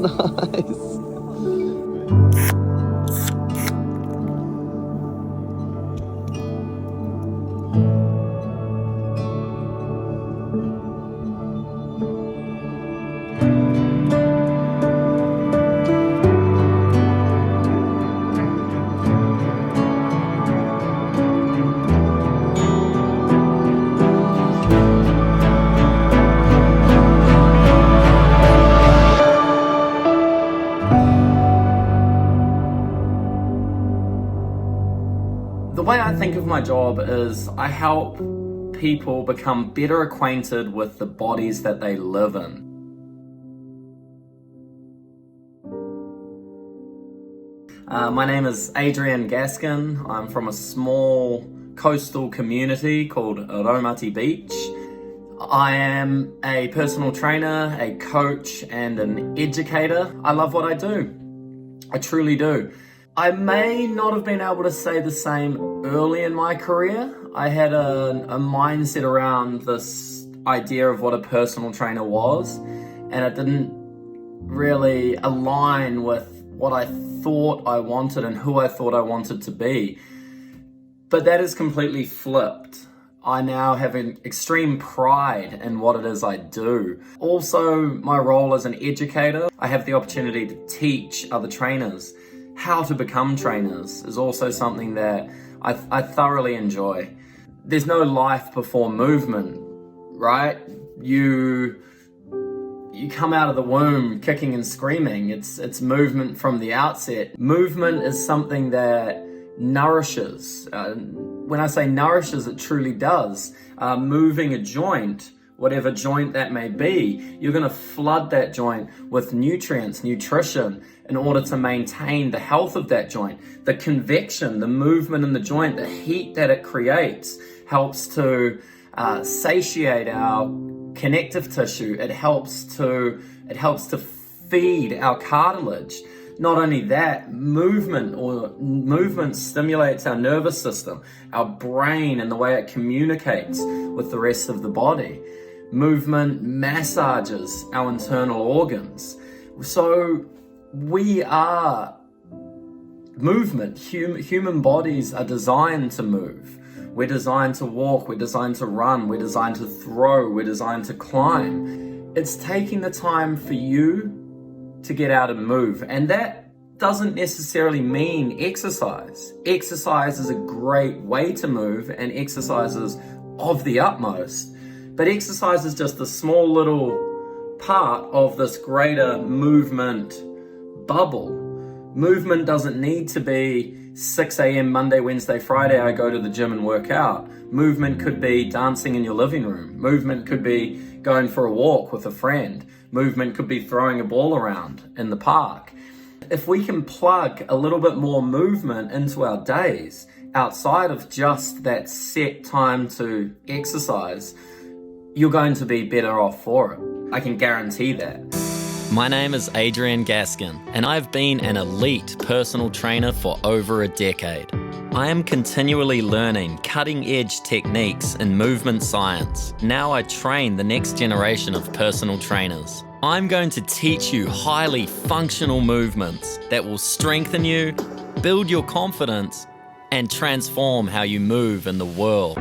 Nice. The way I think of my job is I help people become better acquainted with the bodies that they live in. My name is Adrian Gaskin. I'm from a small coastal community called Raumati Beach. I am a personal trainer, a coach, and an educator. I love what I do. I truly do. I may not have been able to say the same early in my career. I had a mindset around this idea of what a personal trainer was, and it didn't really align with what I thought I wanted and who I thought I wanted to be. But that is completely flipped. I now have an extreme pride in what it is I do. Also, my role as an educator, I have the opportunity to teach other trainers. How to become trainers is also something that I thoroughly enjoy. There's no life before movement, right? You come out of the womb kicking and screaming. It's movement from the outset. Movement is something that nourishes. When I say nourishes, it truly does. Moving a joint, whatever joint that may be, you're going to flood that joint with nutrients, nutrition, in order to maintain the health of that joint. The convection, the movement in the joint, the heat that it creates helps to satiate our connective tissue. It helps to feed our cartilage. Not only that, movement stimulates our nervous system, our brain, and the way it communicates with the rest of the body. Movement massages our internal organs. So we are movement. Human bodies are designed to move. We're designed to walk, we're designed to run, we're designed to throw, we're designed to climb. It's taking the time for you to get out and move. And that doesn't necessarily mean exercise. Exercise is a great way to move, and exercise is of the utmost. But exercise is just a small little part of this greater movement bubble. Movement doesn't need to be 6 a.m. Monday, Wednesday, Friday, I go to the gym and work out. Movement could be dancing in your living room. Movement could be going for a walk with a friend. Movement could be throwing a ball around in the park. If we can plug a little bit more movement into our days, outside of just that set time to exercise, you're going to be better off for it. I can guarantee that. My name is Adrian Gaskin, and I've been an elite personal trainer for over a decade. I am continually learning cutting-edge techniques in movement science. Now I train the next generation of personal trainers. I'm going to teach you highly functional movements that will strengthen you, build your confidence, and transform how you move in the world.